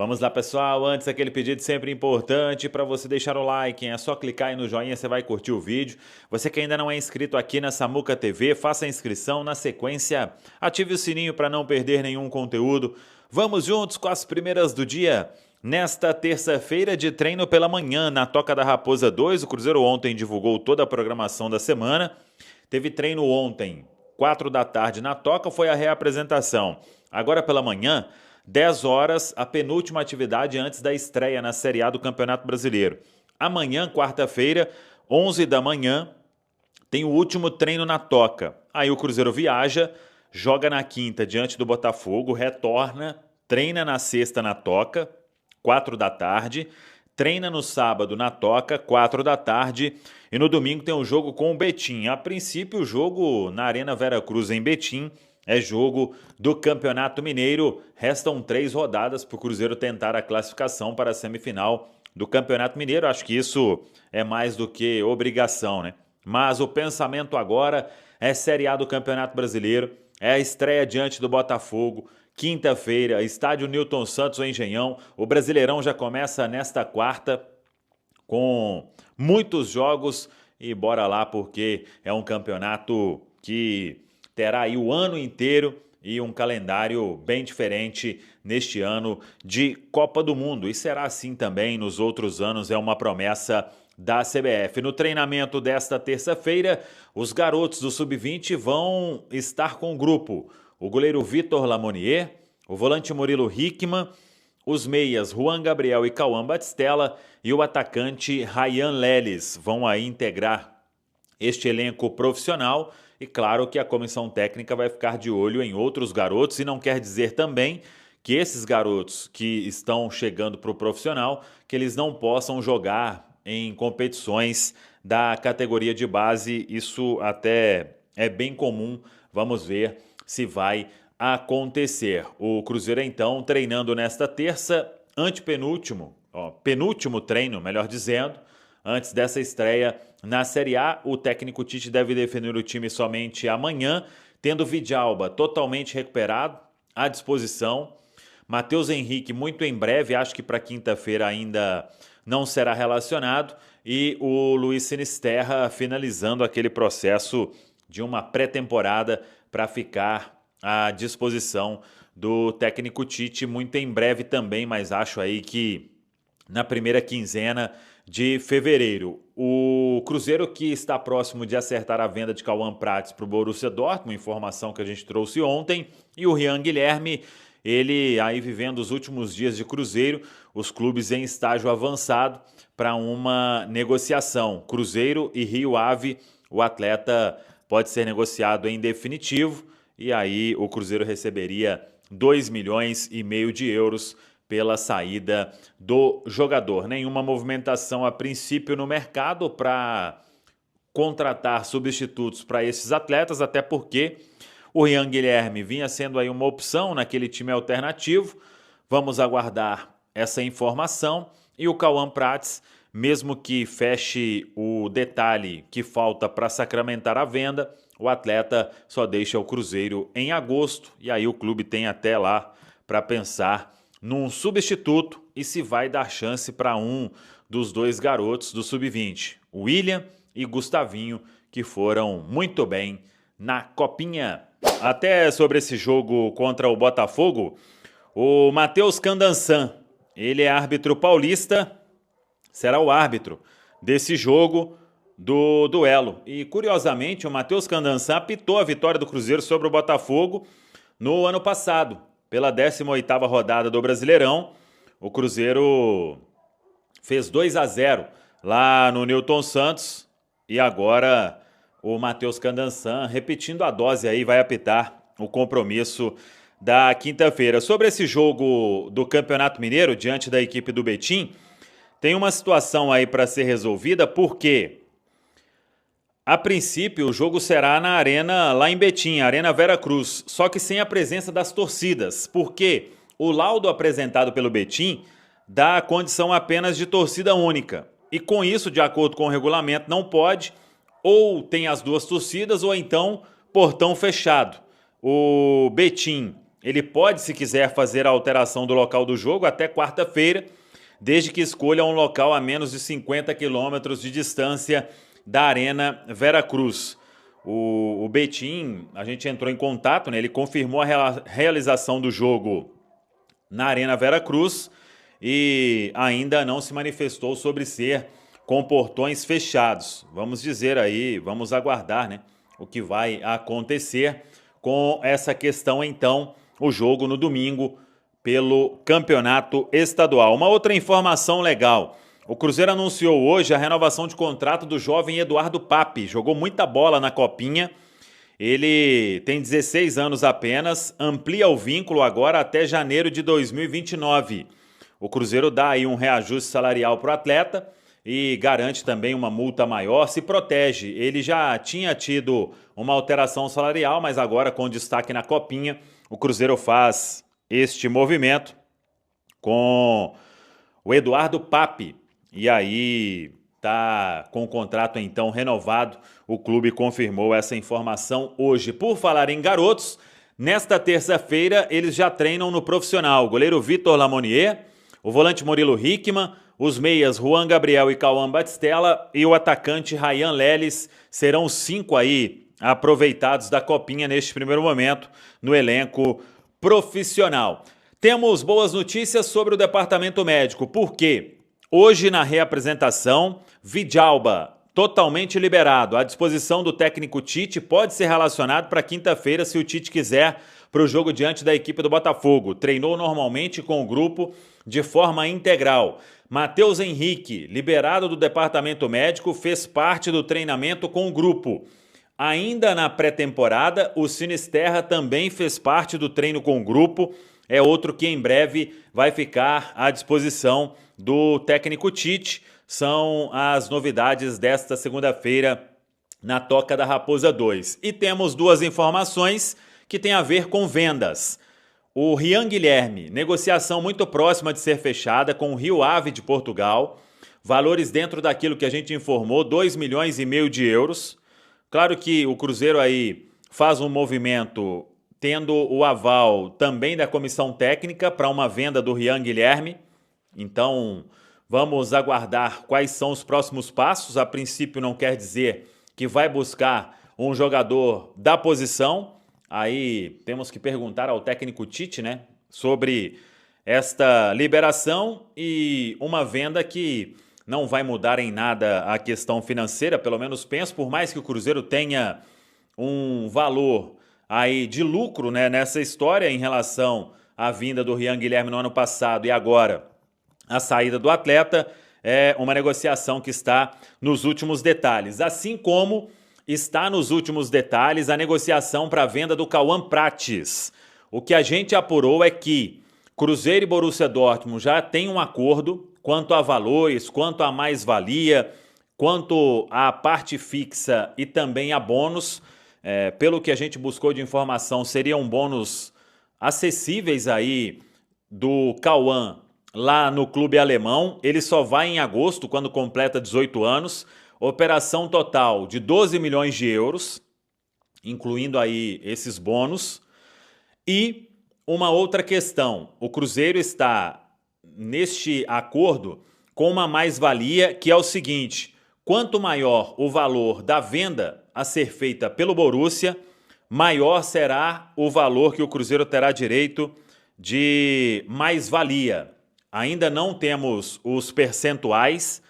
Vamos lá, pessoal. Antes, aquele pedido sempre importante para você deixar o like, hein? É só clicar aí no joinha, você vai curtir o vídeo. Você que ainda não é inscrito aqui na Samuca TV, faça a inscrição. Na sequência, ative o sininho para não perder nenhum conteúdo. Vamos juntos com as primeiras do dia. Nesta terça-feira de treino pela manhã, na Toca da Raposa 2, o Cruzeiro ontem divulgou toda a programação da semana. Teve treino ontem, 4 da tarde na Toca, foi a reapresentação. Agora pela manhã, 10 horas, a penúltima atividade antes da estreia na Série A do Campeonato Brasileiro. Amanhã, quarta-feira, 11 da manhã, tem o último treino na Toca. Aí o Cruzeiro viaja, joga na quinta diante do Botafogo, retorna, treina na sexta na Toca, 4 da tarde, treina no sábado na Toca, 4 da tarde, e no domingo tem um jogo com o Betim. A princípio, o jogo na Arena Veracruz em Betim é jogo do Campeonato Mineiro. Restam 3 rodadas para o Cruzeiro tentar a classificação para a semifinal do Campeonato Mineiro. Acho que isso é mais do que obrigação, né? Mas o pensamento agora é Série A do Campeonato Brasileiro, é a estreia diante do Botafogo. Quinta-feira, estádio Newton Santos, o Engenhão. O Brasileirão já começa nesta quarta com muitos jogos e bora lá porque é um campeonato que terá aí o ano inteiro e um calendário bem diferente neste ano de Copa do Mundo. E será assim também nos outros anos, é uma promessa da CBF. No treinamento desta terça-feira, os garotos do Sub-20 vão estar com o grupo. O goleiro Vitor Lamonier, o volante Murilo Hickman, os meias Juan Gabriel e Cauã Batistella e o atacante Ryan Leles vão aí integrar este elenco profissional. E claro que a comissão técnica vai ficar de olho em outros garotos, e não quer dizer também que esses garotos que estão chegando para o profissional, que eles não possam jogar em competições da categoria de base. Isso até é bem comum, vamos ver se vai acontecer. O Cruzeiro então treinando nesta terça, penúltimo treino, melhor dizendo, antes dessa estreia na Série A. O técnico Tite deve definir o time somente amanhã, tendo Vidalba totalmente recuperado, à disposição. Matheus Henrique muito em breve, acho que para quinta-feira ainda não será relacionado. E o Luiz Sinisterra finalizando aquele processo de uma pré-temporada para ficar à disposição do técnico Tite muito em breve também, mas acho aí que na primeira quinzena de fevereiro. O Cruzeiro que está próximo de acertar a venda de Cauã Prates para o Borussia Dortmund, informação que a gente trouxe ontem, e o Rian Guilherme, ele aí vivendo os últimos dias de Cruzeiro, os clubes em estágio avançado para uma negociação. Cruzeiro e Rio Ave, o atleta pode ser negociado em definitivo, e aí o Cruzeiro receberia 2,5 milhões de euros pela saída do jogador. Nenhuma movimentação a princípio no mercado para contratar substitutos para esses atletas, até porque o Rian Guilherme vinha sendo aí uma opção naquele time alternativo. Vamos aguardar essa informação. E o Cauã Prates, mesmo que feche o detalhe que falta para sacramentar a venda, o atleta só deixa o Cruzeiro em agosto, e aí o clube tem até lá para pensar num substituto e se vai dar chance para um dos 2 garotos do Sub-20, William e Gustavinho, que foram muito bem na Copinha. Até sobre esse jogo contra o Botafogo, o Matheus Candansan, ele é árbitro paulista, será o árbitro desse jogo do duelo. E curiosamente, o Matheus Candansan apitou a vitória do Cruzeiro sobre o Botafogo no ano passado, pela 18ª rodada do Brasileirão. O Cruzeiro fez 2-0 lá no Newton Santos, e agora o Matheus Candansan, repetindo a dose aí, vai apitar o compromisso da quinta-feira. Sobre esse jogo do Campeonato Mineiro, diante da equipe do Betim, tem uma situação aí para ser resolvida, porque a princípio o jogo será na arena lá em Betim, Arena Veracruz, só que sem a presença das torcidas, porque o laudo apresentado pelo Betim dá a condição apenas de torcida única. E com isso, de acordo com o regulamento, não pode, ou tem as 2 torcidas, ou então portão fechado. O Betim ele pode, se quiser, fazer a alteração do local do jogo até quarta-feira, desde que escolha um local a menos de 50 quilômetros de distância da Arena Veracruz. O Betim, a gente entrou em contato, né? Ele confirmou a realização do jogo na Arena Veracruz e ainda não se manifestou sobre ser com portões fechados. Vamos dizer aí, vamos aguardar, né, o que vai acontecer com essa questão, então, o jogo no domingo pelo Campeonato Estadual. Uma outra informação legal: o Cruzeiro anunciou hoje a renovação de contrato do jovem Eduardo Papi. Jogou muita bola na Copinha. Ele tem 16 anos apenas, amplia o vínculo agora até janeiro de 2029. O Cruzeiro dá aí um reajuste salarial para o atleta e garante também uma multa maior, se protege. Ele já tinha tido uma alteração salarial, mas agora com destaque na Copinha, o Cruzeiro faz este movimento com o Eduardo Papi. E aí tá com o contrato então renovado. O clube confirmou essa informação hoje. Por falar em garotos, nesta terça-feira eles já treinam no profissional. O goleiro Vitor Lamonier, o volante Murilo Hickman, os meias Juan Gabriel e Cauã Batistella e o atacante Ryan Leles serão os 5 aí aproveitados da Copinha neste primeiro momento no elenco profissional. Temos boas notícias sobre o departamento médico, porque hoje na reapresentação, Vidalba totalmente liberado, à disposição do técnico Tite, pode ser relacionado para quinta-feira se o Tite quiser para o jogo diante da equipe do Botafogo. Treinou normalmente com o grupo de forma integral. Matheus Henrique, liberado do departamento médico, fez parte do treinamento com o grupo. Ainda na pré-temporada, o Sinisterra também fez parte do treino com o grupo. É outro que em breve vai ficar à disposição do técnico Tite. São as novidades desta segunda-feira na Toca da Raposa 2. E temos duas informações que têm a ver com vendas. O Rian Guilherme, negociação muito próxima de ser fechada com o Rio Ave de Portugal. Valores dentro daquilo que a gente informou, 2,5 milhões de euros. Claro que o Cruzeiro aí faz um movimento tendo o aval também da comissão técnica para uma venda do Rian Guilherme. Então, vamos aguardar quais são os próximos passos. A princípio não quer dizer que vai buscar um jogador da posição. Aí temos que perguntar ao técnico Tite, né, sobre esta liberação e uma venda que não vai mudar em nada a questão financeira, pelo menos penso, por mais que o Cruzeiro tenha um valor aí de lucro, né, nessa história em relação à vinda do Rian Guilherme no ano passado e agora a saída do atleta, é uma negociação que está nos últimos detalhes. Assim como está nos últimos detalhes a negociação para a venda do Cauã Prates. O que a gente apurou é que Cruzeiro e Borussia Dortmund já têm um acordo quanto a valores, quanto a mais-valia, quanto à parte fixa e também a bônus. Pelo que a gente buscou de informação, seriam bônus acessíveis aí do Cauã lá no clube alemão. Ele só vai em agosto, quando completa 18 anos. Operação total de 12 milhões de euros, incluindo aí esses bônus. E uma outra questão, o Cruzeiro está neste acordo com uma mais-valia que é o seguinte: quanto maior o valor da venda a ser feita pelo Borussia, maior será o valor que o Cruzeiro terá direito de mais-valia. Ainda não temos os percentuais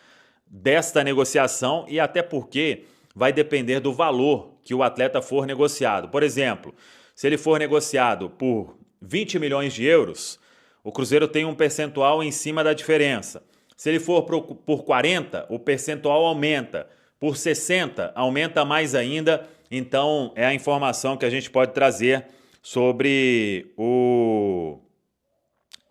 desta negociação e até porque vai depender do valor que o atleta for negociado. Por exemplo, se ele for negociado por 20 milhões de euros, o Cruzeiro tem um percentual em cima da diferença. Se ele for por 40, o percentual aumenta. Por 60, aumenta mais ainda. Então, é a informação que a gente pode trazer sobre o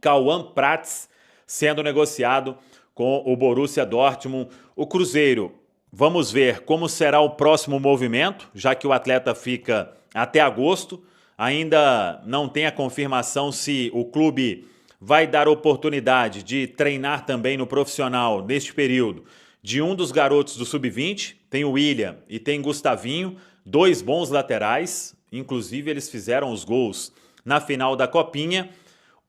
Cauã Prates sendo negociado com o Borussia Dortmund. O Cruzeiro, vamos ver como será o próximo movimento, já que o atleta fica até agosto. Ainda não tem a confirmação se o clube vai dar oportunidade de treinar também no profissional neste período de um dos garotos do Sub-20, tem o William e tem Gustavinho, 2 bons laterais, inclusive eles fizeram os gols na final da Copinha,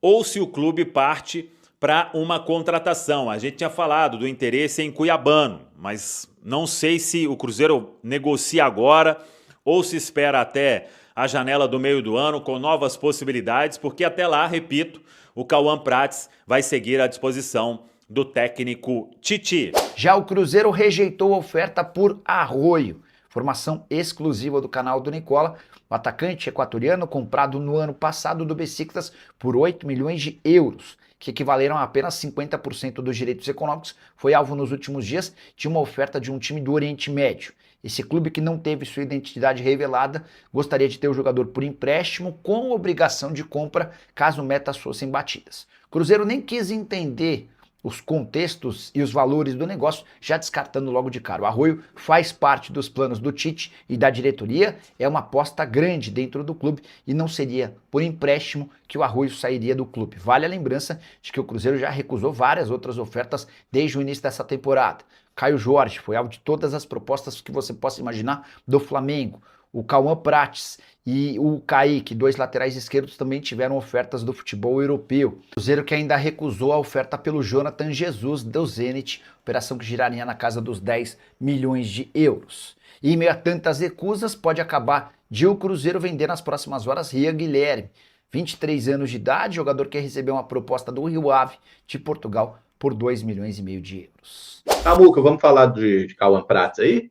ou se o clube parte para uma contratação. A gente tinha falado do interesse em Cuiabano, mas não sei se o Cruzeiro negocia agora ou se espera até a janela do meio do ano com novas possibilidades, porque até lá, repito, o Cauã Prates vai seguir à disposição do técnico Titi. Já o Cruzeiro rejeitou a oferta por Arroio, formação exclusiva do canal do Nicola. O atacante equatoriano, comprado no ano passado do Besiktas por 8 milhões de euros, que equivaleram a apenas 50% dos direitos econômicos, foi alvo nos últimos dias de uma oferta de um time do Oriente Médio. Esse clube, que não teve sua identidade revelada, gostaria de ter o jogador por empréstimo com obrigação de compra caso metas fossem batidas. O Cruzeiro nem quis entender os contextos e os valores do negócio, já descartando logo de cara. O Arroio faz parte dos planos do Tite e da diretoria, é uma aposta grande dentro do clube e não seria por empréstimo que o Arroio sairia do clube. Vale a lembrança de que o Cruzeiro já recusou várias outras ofertas desde o início dessa temporada. Caio Jorge foi alvo de todas as propostas que você possa imaginar do Flamengo. O Cauã Prates e o Kaique, dois laterais esquerdos, também tiveram ofertas do futebol europeu. O Cruzeiro que ainda recusou a oferta pelo Jonathan Jesus do Zenit, operação que giraria na casa dos 10 milhões de euros. E em meio a tantas recusas, pode acabar de o Cruzeiro vender nas próximas horas Rian Guilherme, 23 anos de idade, jogador que recebeu uma proposta do Rio Ave de Portugal por 2 milhões e meio de euros. Samuca, vamos falar de Cauã Prates aí?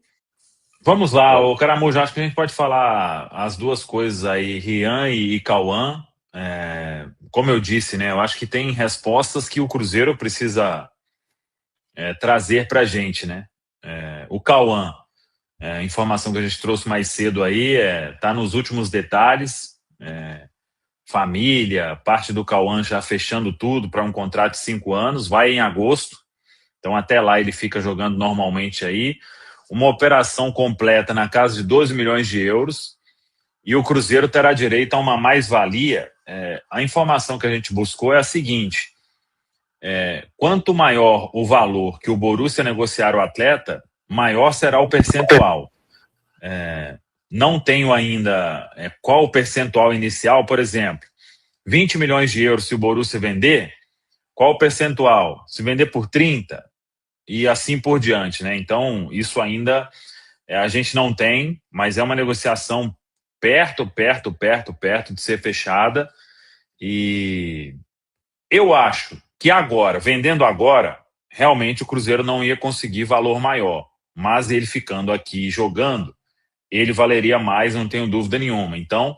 Vamos lá, o Caramujo, acho que a gente pode falar as duas coisas aí, Rian e Cauã. Como eu disse, né, eu acho que tem respostas que o Cruzeiro precisa trazer pra gente, né? O Cauã, a informação que a gente trouxe mais cedo aí, tá nos últimos detalhes, família, parte do Cauã já fechando tudo para um contrato de 5 anos, vai em agosto, então até lá ele fica jogando normalmente aí. Uma operação completa na casa de 12 milhões de euros e o Cruzeiro terá direito a uma mais-valia. A informação que a gente buscou é a seguinte: quanto maior o valor que o Borussia negociar o atleta, maior será o percentual. Não tenho ainda qual o percentual inicial, por exemplo, 20 milhões de euros se o Borussia vender, qual o percentual? Se vender por 30, e assim por diante, né? Então, isso ainda a gente não tem, mas é uma negociação perto de ser fechada. E eu acho que agora, vendendo agora, realmente o Cruzeiro não ia conseguir valor maior. Mas ele ficando aqui jogando, ele valeria mais, não tenho dúvida nenhuma. Então,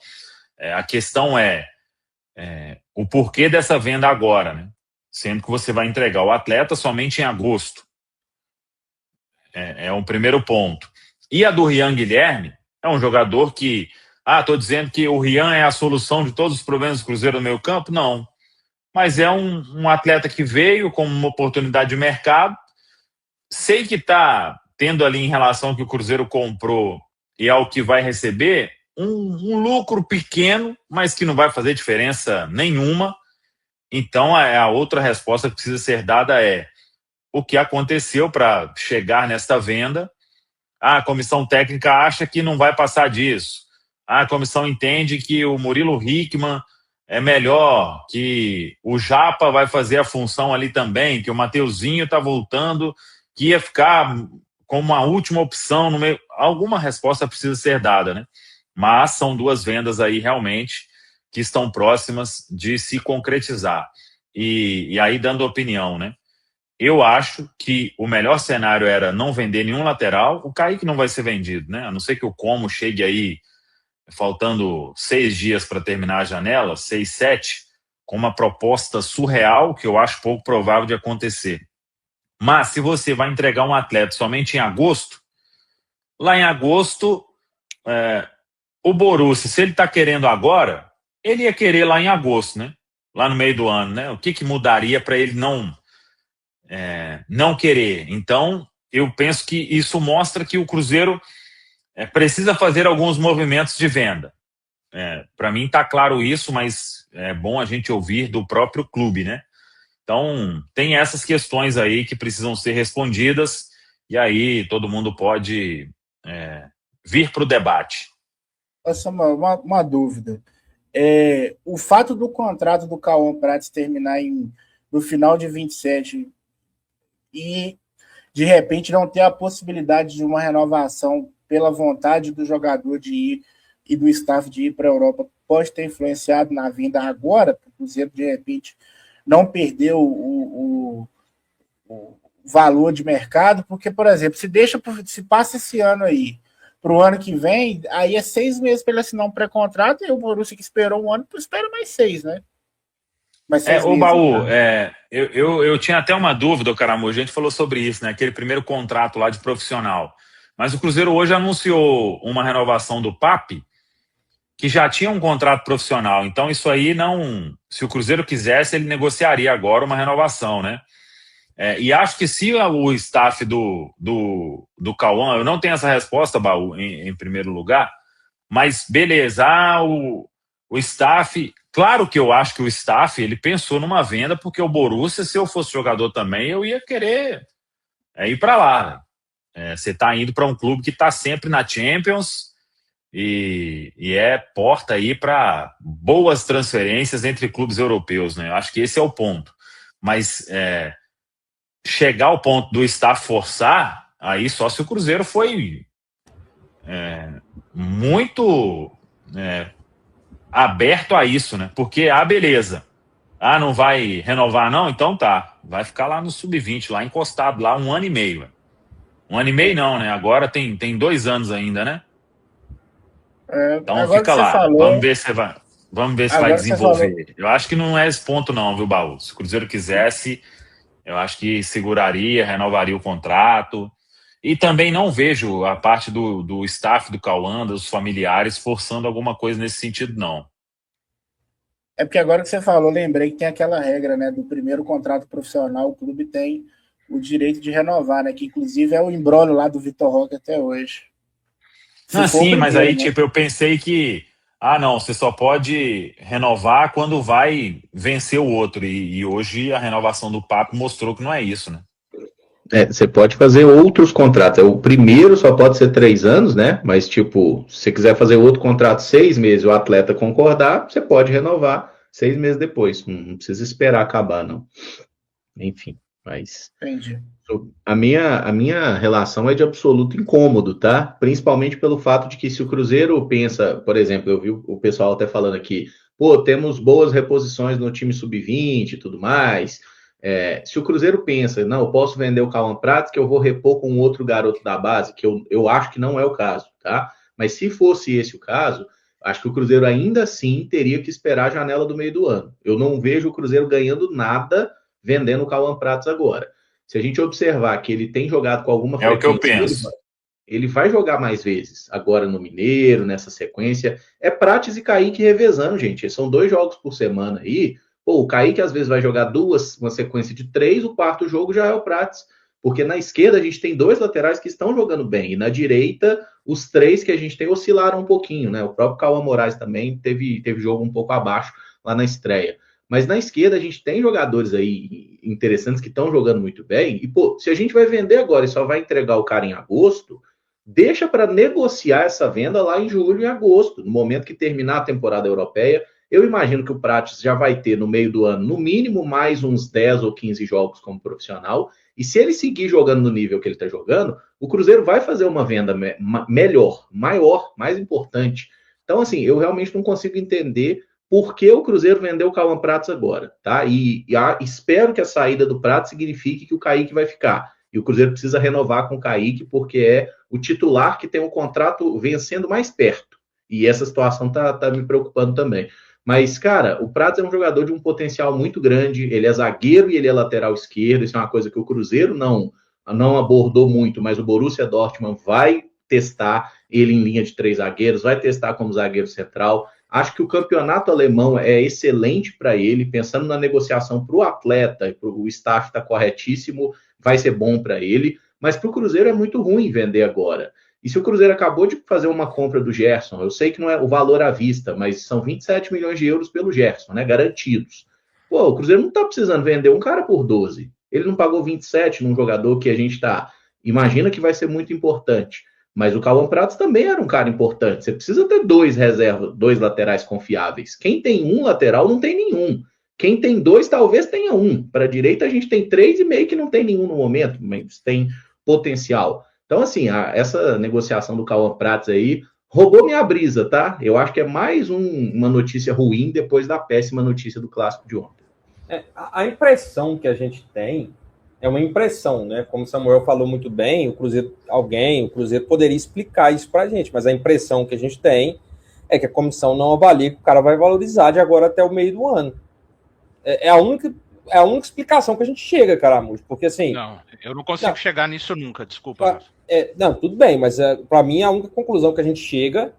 a questão o porquê dessa venda agora, né? Sendo que você vai entregar o atleta somente em agosto. É um primeiro ponto. E a do Rian Guilherme é um jogador que... tô dizendo que o Rian é a solução de todos os problemas do Cruzeiro no meio campo? Não. Mas é um atleta que veio como uma oportunidade de mercado. Sei que está tendo ali, em relação ao que o Cruzeiro comprou e ao que vai receber, um lucro pequeno, mas que não vai fazer diferença nenhuma. Então, a outra resposta que precisa ser dada o que aconteceu para chegar nesta venda. A comissão técnica acha que não vai passar disso. A comissão entende que o Murilo Hickman é melhor, que o Japa vai fazer a função ali também, que o Mateuzinho está voltando, que ia ficar como uma última opção no meio. Alguma resposta precisa ser dada, né? Mas são duas vendas aí realmente que estão próximas de se concretizar. E aí, dando opinião, né? Eu acho que o melhor cenário era não vender nenhum lateral. O Kaique não vai ser vendido, né? A não ser que o Como chegue aí faltando 6 dias para terminar a janela, 6, 7, com uma proposta surreal, que eu acho pouco provável de acontecer. Mas se você vai entregar um atleta somente em agosto, lá em agosto, o Borussia, se ele está querendo agora, ele ia querer lá em agosto, né? Lá no meio do ano, né? O que mudaria para ele não querer? Então, eu penso que isso mostra que o Cruzeiro precisa fazer alguns movimentos de venda. Para mim está claro isso, mas é bom a gente ouvir do próprio clube, né? Então, tem essas questões aí que precisam ser respondidas e aí todo mundo pode vir para o debate. Essa é uma dúvida. O fato do contrato do Cauã Prates terminar no final de 27 e, de repente, não ter a possibilidade de uma renovação pela vontade do jogador de ir e do staff de ir para a Europa pode ter influenciado na vinda agora, para o Cruzeiro, de repente, não perder o valor de mercado, porque, por exemplo, se passa esse ano aí para o ano que vem, aí é 6 meses para ele assinar um pré-contrato, e o Borussia que esperou um ano, espera mais 6, né? Mais 6 meses. Baú, eu tinha até uma dúvida, Caramujo, a gente falou sobre isso, né? Aquele primeiro contrato lá de profissional. Mas o Cruzeiro hoje anunciou uma renovação do Papi, que já tinha um contrato profissional. Então isso aí não... Se o Cruzeiro quisesse, ele negociaria agora uma renovação, né? E acho que se o staff do Cauã, eu não tenho essa resposta, Baú, em primeiro lugar, mas beleza, o staff, claro que eu acho que o staff, ele pensou numa venda, porque o Borussia, se eu fosse jogador também, eu ia querer ir para lá. Você está indo para um clube que está sempre na Champions e é porta aí para boas transferências entre clubes europeus, né? Eu acho que esse é o ponto. Mas chegar ao ponto do staff forçar, aí só se o Cruzeiro foi muito aberto a isso, né? Porque, beleza. Não vai renovar não? Então tá. Vai ficar lá no sub-20, lá encostado, lá 1 ano e meio. 1 ano e meio não, né? Agora tem 2 anos ainda, né? Então fica lá. Falou, vamos ver se vai desenvolver. Eu acho que não é esse ponto não, viu, Baú? Se o Cruzeiro quisesse, eu acho que seguraria, renovaria o contrato. E também não vejo a parte do staff do Cauã, dos familiares, forçando alguma coisa nesse sentido, não. É porque agora que você falou, lembrei que tem aquela regra, né? Do primeiro contrato profissional, o clube tem o direito de renovar, né? Que inclusive é o imbróglio lá do Vitor Roque até hoje. Sim, mas aí, né? Eu pensei que não, você só pode renovar quando vai vencer o outro. E hoje a renovação do Papo mostrou que não é isso, né? Você pode fazer outros contratos. O primeiro só pode ser 3 anos, né? Mas, se você quiser fazer outro contrato 6 meses e o atleta concordar, você pode renovar 6 meses depois. Não precisa esperar acabar, não. Enfim, mas... Entendi. A minha relação é de absoluto incômodo, tá? Principalmente pelo fato de que se o Cruzeiro pensa, por exemplo, eu vi o pessoal até falando aqui, temos boas reposições no time sub-20 e tudo mais. Se o Cruzeiro pensa, não, eu posso vender o Cauã Prates que eu vou repor com outro garoto da base, que eu acho que não é o caso, tá? Mas se fosse esse o caso, acho que o Cruzeiro ainda assim teria que esperar a janela do meio do ano. Eu não vejo o Cruzeiro ganhando nada vendendo o Cauã Prates agora. Se a gente observar que ele tem jogado com alguma frequência, o que eu penso. Ele vai jogar mais vezes, agora no Mineiro, nessa sequência. É Prates e Kaique revezando, gente. São 2 jogos por semana aí. O Kaique às vezes vai jogar uma sequência de 3, o quarto jogo já é o Prates. Porque na esquerda a gente tem 2 laterais que estão jogando bem. E na direita, os 3 que a gente tem oscilaram um pouquinho, né? O próprio Cauã Moraes também teve jogo um pouco abaixo lá na estreia. Mas na esquerda a gente tem jogadores aí interessantes que estão jogando muito bem. E, se a gente vai vender agora e só vai entregar o cara em agosto, deixa para negociar essa venda lá em julho e agosto, no momento que terminar a temporada europeia. Eu imagino que o Prates já vai ter no meio do ano, no mínimo, mais uns 10 ou 15 jogos como profissional. E se ele seguir jogando no nível que ele está jogando, o Cruzeiro vai fazer uma venda melhor, maior, mais importante. Então, assim, eu realmente não consigo entender por que o Cruzeiro vendeu o Cauã Prates agora, tá? E espero que a saída do Prates signifique que o Kaique vai ficar. E o Cruzeiro precisa renovar com o Kaique, porque é o titular que tem um contrato vencendo mais perto. E essa situação tá me preocupando também. Mas, cara, o Prates é um jogador de um potencial muito grande. Ele é zagueiro e ele é lateral esquerdo. Isso é uma coisa que o Cruzeiro não abordou muito, mas o Borussia Dortmund vai testar ele em linha de 3 zagueiros, vai testar como zagueiro central. Acho que o campeonato alemão é excelente para ele, pensando na negociação para o atleta, o staff está corretíssimo, vai ser bom para ele, mas para o Cruzeiro é muito ruim vender agora. E se o Cruzeiro acabou de fazer uma compra do Gerson, eu sei que não é o valor à vista, mas são 27 milhões de euros pelo Gerson, né, garantidos. O Cruzeiro não está precisando vender um cara por 12. Ele não pagou 27 num jogador que a gente imagina que vai ser muito importante. Mas o Cauã Pratos também era um cara importante. Você precisa ter dois reservas, dois laterais confiáveis. Quem tem um lateral não tem nenhum. Quem tem dois talvez tenha um. Para a direita a gente tem três e meio que não tem nenhum no momento, mas tem potencial. Então, assim, essa negociação do Cauã Pratos aí roubou minha brisa, tá? Eu acho que é mais uma notícia ruim depois da péssima notícia do clássico de ontem. A impressão que a gente tem é uma impressão, né? Como o Samuel falou muito bem, o Cruzeiro poderia explicar isso pra gente, mas a impressão que a gente tem é que a comissão não avalia que o cara vai valorizar de agora até o meio do ano. É a única explicação que a gente chega, Caramujo, porque assim... Não, eu não consigo chegar nisso nunca, desculpa. Não, tudo bem, mas para mim a única conclusão que a gente chega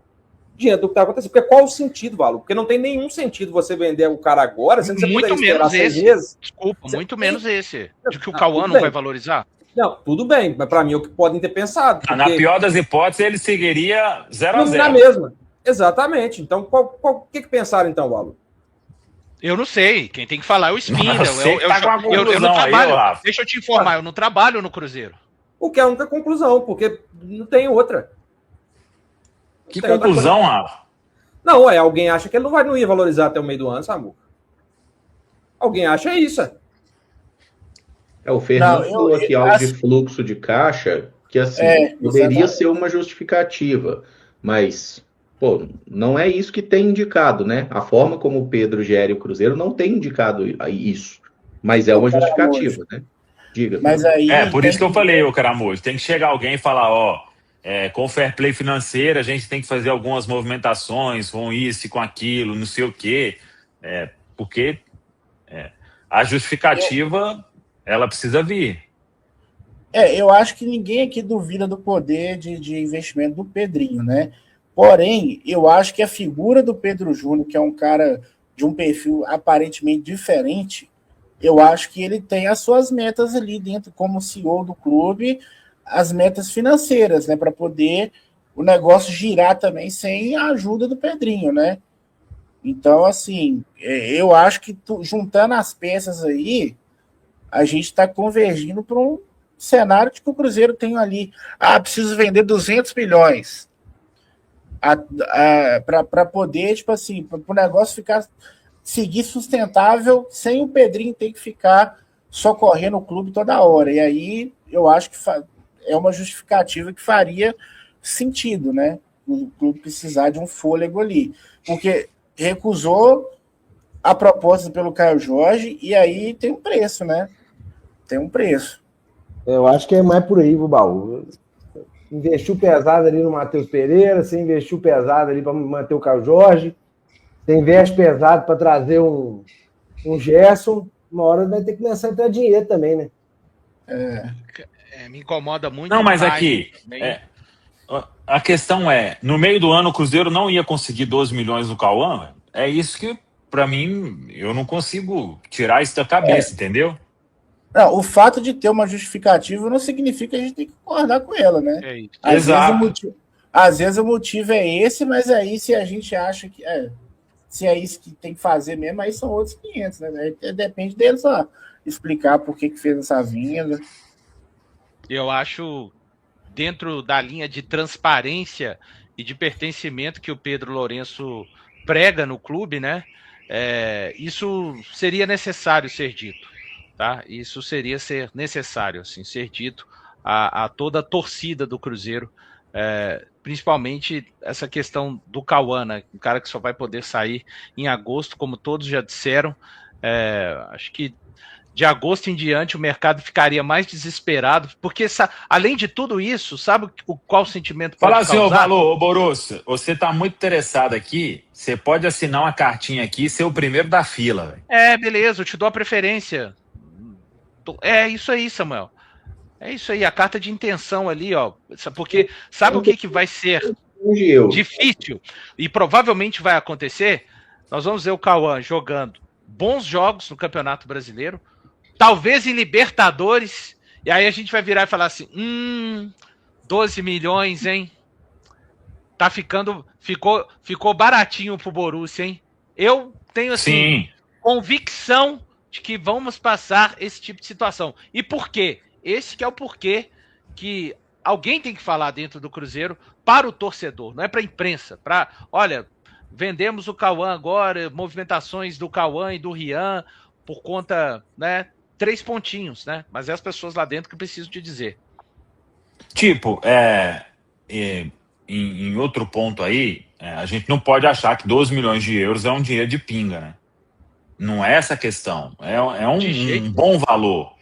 diante do que está acontecendo. Porque qual o sentido, Valo? Porque não tem nenhum sentido você vender o cara agora, sendo que você muito menos esse. Meses. Desculpa, muito menos esse. De que o Cauã não vai valorizar? Não, tudo bem, mas para mim é o que podem ter pensado. Porque... Na pior das hipóteses, ele seguiria 0-0. Na mesma. Exatamente. Então, o que pensaram então, Valo? Eu não sei. Quem tem que falar é o Spindle. Eu não trabalho. Deixa eu te informar, eu não trabalho no Cruzeiro. O que é a única conclusão, porque não tem outra. Que conclusão, Rafa? Não, alguém acha que ele não ia valorizar até o meio do ano, Samu. Alguém acha isso. O Fernando falou aqui algo de fluxo de caixa, que assim, poderia ser uma justificativa, mas, pô, não é isso que tem indicado, né? A forma como o Pedro gere o Cruzeiro não tem indicado isso, mas é uma justificativa, né? Diga. Mas aí por isso que eu falei, Caramujo, tem que chegar alguém e falar, com fair play financeiro, a gente tem que fazer algumas movimentações com isso e com aquilo, não sei o quê. Porque a justificativa, ela precisa vir. Eu acho que ninguém aqui duvida do poder de investimento do Pedrinho, né? Porém, eu acho que a figura do Pedro Júnior, que é um cara de um perfil aparentemente diferente, eu acho que ele tem as suas metas ali dentro, como CEO do clube, as metas financeiras, né, para poder o negócio girar também sem a ajuda do Pedrinho, né? Então, assim, eu acho que juntando as peças aí, a gente está convergindo para um cenário de que o Cruzeiro tem ali, preciso vender 200 milhões para poder, tipo assim, para o negócio seguir sustentável sem o Pedrinho ter que ficar socorrendo o clube toda hora. E aí eu acho que é uma justificativa que faria sentido, né? O clube precisar de um fôlego ali. Porque recusou a proposta pelo Caio Jorge e aí tem um preço, né? Tem um preço. Eu acho que é mais por aí, Bubaú. Investiu pesado ali no Matheus Pereira, você investiu pesado ali para manter o Caio Jorge, você investe pesado para trazer um Gerson, uma hora vai ter que começar a entrar dinheiro também, né? Me incomoda muito. Não, mas aqui, a questão no meio do ano o Cruzeiro não ia conseguir 12 milhões do Cauã, é isso que, para mim, eu não consigo tirar isso da cabeça, entendeu? Não, o fato de ter uma justificativa não significa que a gente tem que concordar com ela, né? Exato. Às vezes o motivo é esse, mas aí se a gente acha que se é isso que tem que fazer mesmo, aí são outros 500, né? Aí depende deles explicar por que fez essa vinda. Eu acho, dentro da linha de transparência e de pertencimento que o Pedro Lourenço prega no clube, né? Isso seria necessário ser dito, tá? Isso seria ser necessário, assim, ser dito a toda a torcida do Cruzeiro, principalmente essa questão do Cauã, né? Um cara que só vai poder sair em agosto, como todos já disseram. Acho que de agosto em diante o mercado ficaria mais desesperado, porque além de tudo isso, sabe qual sentimento pode causar? Fala assim, Valor, Borussia, você está muito interessado aqui, você pode assinar uma cartinha aqui e ser o primeiro da fila. Véio. Beleza, eu te dou a preferência. É isso aí, Samuel. É isso aí, a carta de intenção ali, ó. Porque sabe o que vai ser difícil e provavelmente vai acontecer? Nós vamos ver o Cauã jogando bons jogos no Campeonato Brasileiro, talvez em Libertadores, e aí a gente vai virar e falar assim, 12 milhões, hein? Ficou baratinho pro Borussia, hein? Eu tenho, assim, convicção de que vamos passar esse tipo de situação. E por quê? Esse que é o porquê que alguém tem que falar dentro do Cruzeiro para o torcedor, não é para a imprensa. Olha, vendemos o Cauã agora, movimentações do Cauã e do Rian por conta, né? 3 pontinhos, né? Mas é as pessoas lá dentro que precisam te dizer. Tipo, em outro ponto aí, a gente não pode achar que 12 milhões de euros é um dinheiro de pinga, né? Não é essa a questão. É um bom valor.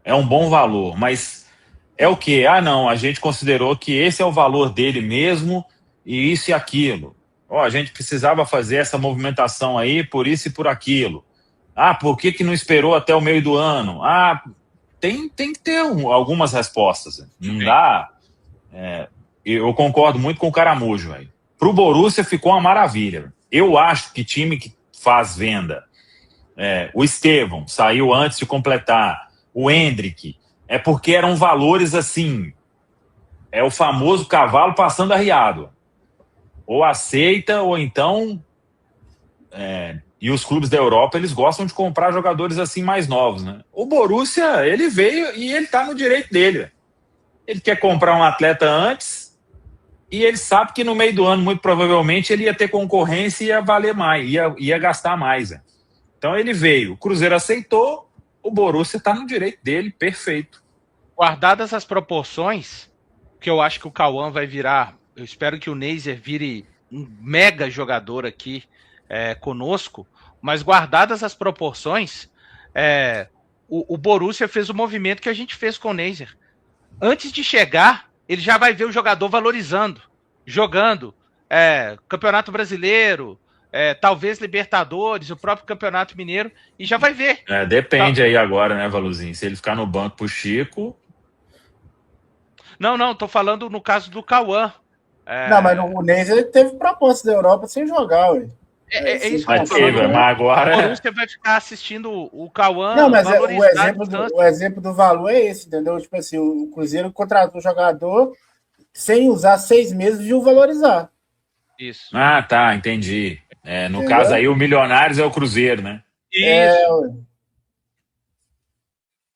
É um bom valor, mas é o quê? Ah, não, a gente considerou que esse é o valor dele mesmo e isso e aquilo. A gente precisava fazer essa movimentação aí por isso e por aquilo. Ah, por que não esperou até o meio do ano? Ah, tem que ter algumas respostas. Não dá... eu concordo muito com o Caramujo. Para o Borussia ficou uma maravilha. Eu acho que time que faz venda... o Estevão saiu antes de completar, o Hendrick, é porque eram valores assim, é o famoso cavalo passando arriado, ou aceita, ou então, e os clubes da Europa, eles gostam de comprar jogadores assim mais novos, né? O Borussia, ele veio e ele tá no direito dele, ele quer comprar um atleta antes, e ele sabe que no meio do ano, muito provavelmente, ele ia ter concorrência e ia valer mais, ia gastar mais, Então ele veio, o Cruzeiro aceitou, o Borussia está no direito dele, perfeito. Guardadas as proporções, que eu acho que o Cauã vai virar, eu espero que o Neiser vire um mega jogador aqui conosco, mas guardadas as proporções, o Borussia fez o movimento que a gente fez com o Neiser. Antes de chegar, ele já vai ver o jogador valorizando, jogando, Campeonato Brasileiro, talvez Libertadores, o próprio Campeonato Mineiro, e já vai ver. Depende aí agora, né, Valuzinho? Se ele ficar no banco pro Chico... Não, tô falando no caso do Cauã. Não, mas o Neiser teve proposta da Europa sem jogar, ué. Isso que eu tô falando. Mas agora... O Borussia vai ficar assistindo o Cauã. Não, mas o exemplo do valor é esse, entendeu? Tipo assim, o Cruzeiro contratou o jogador sem usar 6 meses, viu valorizar. Isso. Ah, tá, entendi. No caso aí, o Milionários é o Cruzeiro, né? Isso.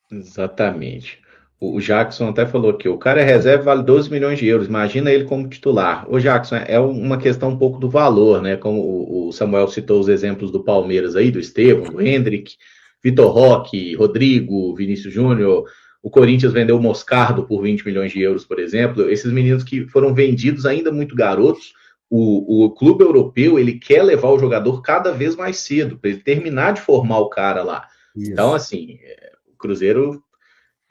Exatamente. O Jackson até falou que o cara é reserva, vale 12 milhões de euros. Imagina ele como titular. O Jackson, é uma questão um pouco do valor, né? Como o Samuel citou os exemplos do Palmeiras aí, do Estevão, do Hendrick, Vitor Roque, Rodrigo, Vinícius Júnior. O Corinthians vendeu o Moscardo por 20 milhões de euros, por exemplo. Esses meninos que foram vendidos ainda muito garotos. O clube europeu, ele quer levar o jogador cada vez mais cedo, para ele terminar de formar o cara lá. Isso. Então, assim, o Cruzeiro...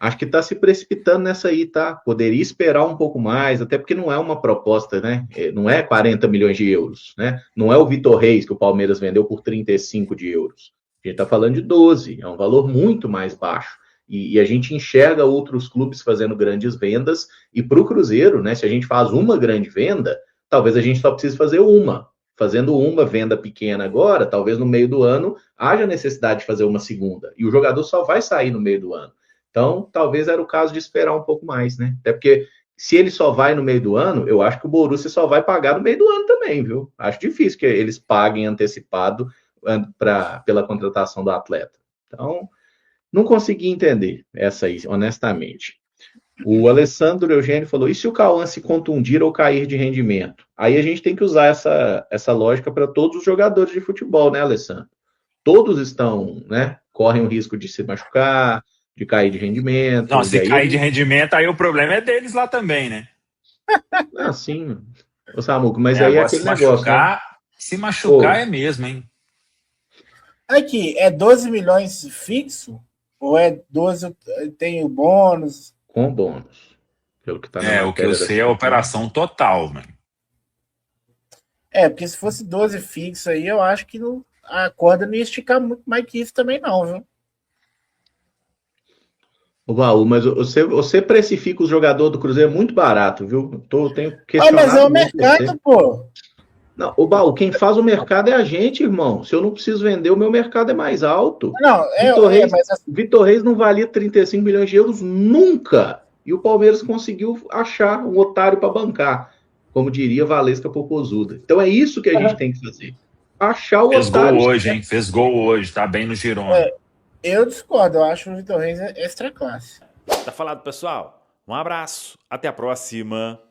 Acho que está se precipitando nessa aí, tá? Poderia esperar um pouco mais, até porque não é uma proposta, né? Não é 40 milhões de euros, né? Não é o Vitor Reis que o Palmeiras vendeu por 35 de euros. A gente está falando de 12, é um valor muito mais baixo. E a gente enxerga outros clubes fazendo grandes vendas, e para o Cruzeiro, né? Se a gente faz uma grande venda, talvez a gente só precise fazer uma. Fazendo uma venda pequena agora, talvez no meio do ano haja necessidade de fazer uma segunda. E o jogador só vai sair no meio do ano. Então, talvez era o caso de esperar um pouco mais, né? Até porque, se ele só vai no meio do ano, eu acho que o Borussia só vai pagar no meio do ano também, viu? Acho difícil que eles paguem antecipado pela contratação do atleta. Então, não consegui entender essa aí, honestamente. O Alessandro Eugênio falou, e se o Cauã se contundir ou cair de rendimento? Aí a gente tem que usar essa lógica para todos os jogadores de futebol, né, Alessandro? Todos estão, né? Correm o risco de se machucar, de cair de rendimento. Não, se cair de rendimento, aí o problema é deles lá também, né? Ah, sim. Ô, Samuco, mas aí é aquele negócio, né? Se machucar é mesmo, hein? Aqui, é 12 milhões fixo? Ou é 12, tem o bônus? Com bônus. Pelo que tá o que eu sei é a operação total, mano. Porque se fosse 12 fixo aí, eu acho que a corda não ia esticar muito mais que isso também não, viu? O Baú, mas você precifica o jogador do Cruzeiro muito barato, viu? Tenho questionado. Mas é o mercado, pô. Não, o Baú, quem faz o mercado é a gente, irmão. Se eu não preciso vender, o meu mercado é mais alto. Não, Vitor Reis não valia 35 milhões de euros nunca. E o Palmeiras conseguiu achar um otário para bancar, como diria Valesca Popozuda. Então é isso que a gente tem que fazer. Achar o otário. Fez gol hoje, hein? Fez gol hoje, tá bem no Girona. Eu discordo, eu acho o Vitor Reis extra classe. Tá falado, pessoal? Um abraço, até a próxima.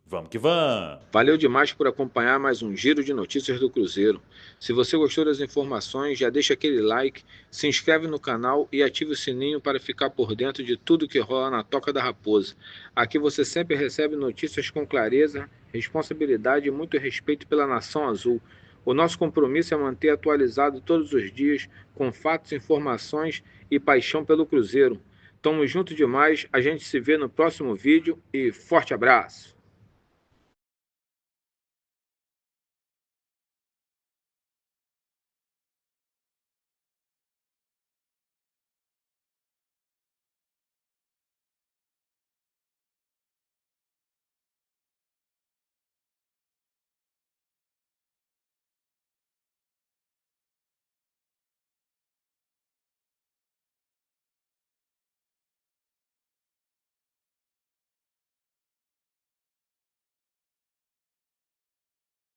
Vamos que vamos! Valeu demais por acompanhar mais um Giro de Notícias do Cruzeiro. Se você gostou das informações, já deixa aquele like, se inscreve no canal e ative o sininho para ficar por dentro de tudo que rola na Toca da Raposa. Aqui você sempre recebe notícias com clareza, responsabilidade e muito respeito pela Nação Azul. O nosso compromisso é manter atualizado todos os dias, com fatos, informações e paixão pelo Cruzeiro. Tamo junto demais, a gente se vê no próximo vídeo e forte abraço!